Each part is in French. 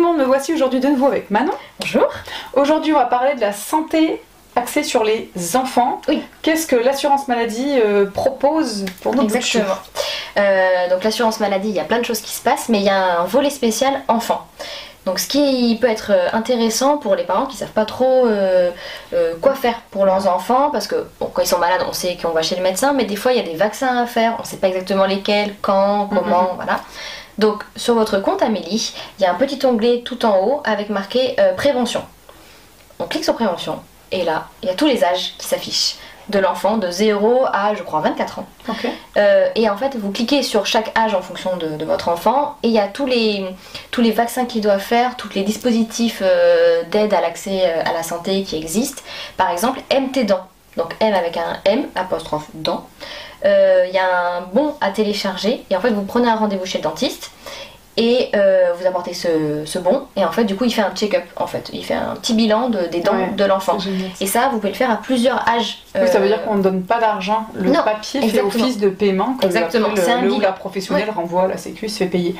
monde, me voici aujourd'hui de nouveau avec Manon. Bonjour. Aujourd'hui, on va parler de la santé axée sur les enfants. Oui. Qu'est-ce que l'assurance maladie propose pour nos Exactement. Donc l'assurance maladie, il y a plein de choses qui se passent, mais il y a un volet spécial enfant. Donc ce qui peut être intéressant pour les parents qui ne savent pas trop quoi faire pour leurs enfants, parce que bon, quand ils sont malades, on sait qu'on va chez le médecin, mais des fois il y a des vaccins à faire, on ne sait pas exactement lesquels, quand, comment, voilà. Donc sur votre compte Amélie, il y a un petit onglet tout en haut avec marqué prévention. On clique sur prévention et là, il y a tous les âges qui s'affichent. De l'enfant de 0 à, je crois, 24 ans. Okay. Et en fait, vous cliquez sur chaque âge en fonction de votre enfant et il y a tous les vaccins qu'il doit faire, tous les dispositifs d'aide à l'accès à la santé qui existent. Par exemple, MT Dents. Donc M avec un M, apostrophe dents. Il y a un bon à télécharger et en fait, vous prenez un rendez-vous chez le dentiste. Et vous apportez ce bon, et en fait du coup il fait un check-up, en fait il fait un petit bilan des dents de l'enfant. Et ça vous pouvez le faire à plusieurs âges. Oui, ça veut dire qu'on ne donne pas d'argent, le papier fait office de paiement, comme le ou la professionnelle renvoie à la sécu, se fait payer.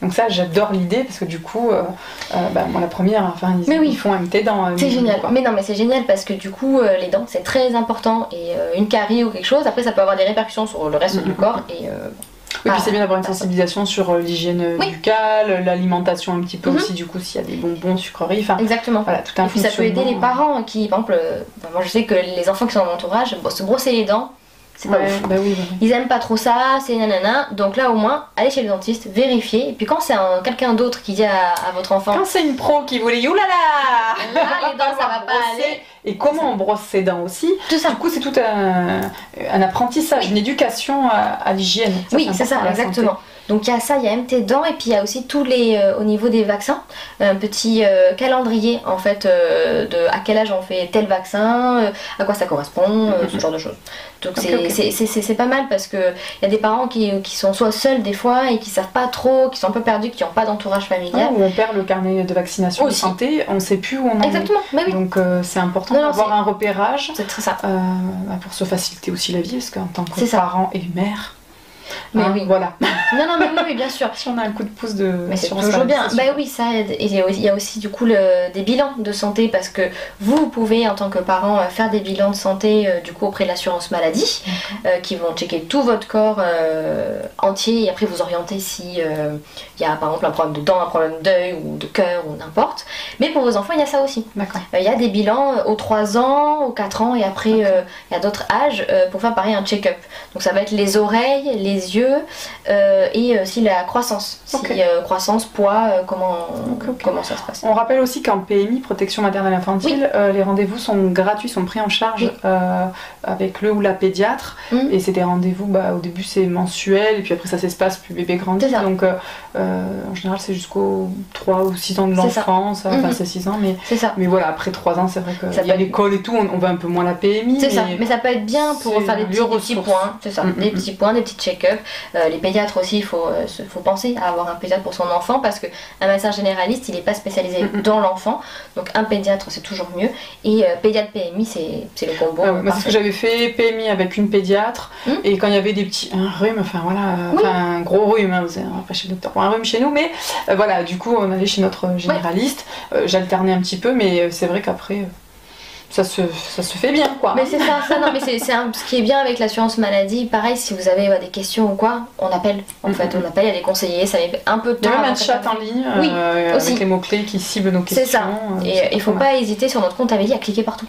Donc ça j'adore l'idée parce que du coup, moi la première, enfin ils font un MT dents. C'est génial, mais non mais c'est génial parce que du coup les dents c'est très important et une carie ou quelque chose, après ça peut avoir des répercussions sur le reste du corps et... Oui, puis c'est bien d'avoir une sensibilisation sur l'hygiène buccale, l'alimentation un petit peu aussi, du coup, s'il y a des bonbons, sucreries, enfin... Exactement. Voilà, tout un et puis ça peut aider les parents qui, par exemple, moi je sais que les enfants qui sont dans mon entourage, se brosser les dents, c'est pas ouf. Bah oui. Ils aiment pas trop ça, c'est nanana, donc là au moins, allez chez le dentiste, vérifiez, et puis quand c'est quelqu'un d'autre qui dit à votre enfant... Quand c'est une pro qui vous dit « Oulala !» Là, les dents, ça va pas aller. Et comment on brosse ses dents aussi. Tout ça. Du coup, c'est tout un apprentissage, une éducation à l'hygiène. Oui, c'est ça, exactement. Donc il y a ça, il y a MT Dents et puis il y a aussi tous les, au niveau des vaccins, un petit calendrier en fait de à quel âge on fait tel vaccin, à quoi ça correspond, ce genre de choses. Donc c'est pas mal parce que il y a des parents qui sont soit seuls des fois et qui savent pas trop, qui sont un peu perdus, qui n'ont pas d'entourage familial. Ou on perd le carnet de vaccination de santé, on ne sait plus où on en est. Exactement, bah oui. Donc c'est important d'avoir un repérage. C'est très ça. Pour se faciliter aussi la vie parce qu'en tant que parent et mère. Mais oui. Voilà. Non, mais oui, bien sûr. Si on a un coup de pouce de... Mais c'est toujours bien. Bah oui, ça aide. Et il y a aussi du coup des bilans de santé parce que vous pouvez en tant que parent faire des bilans de santé du coup auprès de l'assurance maladie qui vont checker tout votre corps entier et après vous orienter si il y a par exemple un problème de dents, un problème d'œil ou de cœur ou n'importe. Mais pour vos enfants, il y a ça aussi. Il y a des bilans aux 3 ans, aux 4 ans et après il y a d'autres âges pour faire pareil un check-up. Donc ça va être les oreilles, les yeux et aussi la croissance. Croissance, poids, comment ça se passe. On rappelle aussi qu'en PMI, protection maternelle infantile, les rendez-vous sont gratuits, sont pris en charge avec le ou la pédiatre. Et c'est des rendez-vous, au début c'est mensuel et puis après ça s'espace, plus bébé grandit. Donc en général c'est jusqu'au 3 ou 6 ans de l'enfance, enfin c'est 6 ans, mais voilà, après 3 ans c'est vrai qu'il y a l'école et tout, on va un peu moins la PMI. C'est ça, mais ça peut être bien pour faire des petits points, c'est ça, des petits points, des petits check-up. Les pédiatres aussi, il faut penser à avoir un pédiatre pour son enfant parce qu'un médecin généraliste il n'est pas spécialisé dans l'enfant, donc un pédiatre c'est toujours mieux et pédiatre PMI c'est le combo. C'est ce que j'avais fait, PMI avec une pédiatre et quand il y avait des petits rhumes, enfin voilà, un gros rhume, on va pas chez le docteur pour un rhume chez nous, mais voilà, du coup on allait chez notre généraliste, j'alternais un petit peu, mais c'est vrai qu'après ça se fait bien quoi. Mais c'est ça, non mais c'est ce qui est bien avec l'assurance maladie, pareil si vous avez des questions ou quoi, on appelle en fait, on appelle, il y a des conseillers, ça met un peu de temps. Il y a même un chat en ligne avec les mots-clés qui ciblent nos questions. C'est ça, et il faut pas hésiter sur notre compte Amélie à cliquer partout.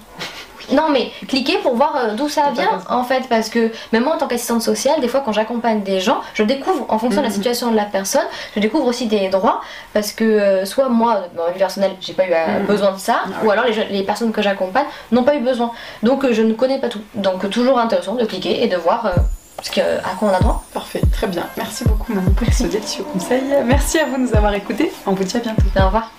Non mais cliquez pour voir d'où ça vient en fait, parce que même moi en tant qu'assistante sociale, des fois quand j'accompagne des gens, je découvre en fonction de la situation de la personne, je découvre aussi des droits parce que soit moi dans ma vie personnelle j'ai pas eu besoin de ça, ou alors les personnes que j'accompagne n'ont pas eu besoin, donc je ne connais pas tout, donc toujours intéressant de cliquer et de voir à quoi on a droit. Parfait, très bien, merci beaucoup Manon pour ce délicieux conseil, merci à vous de nous avoir écoutés, on vous dit à bientôt. Au revoir.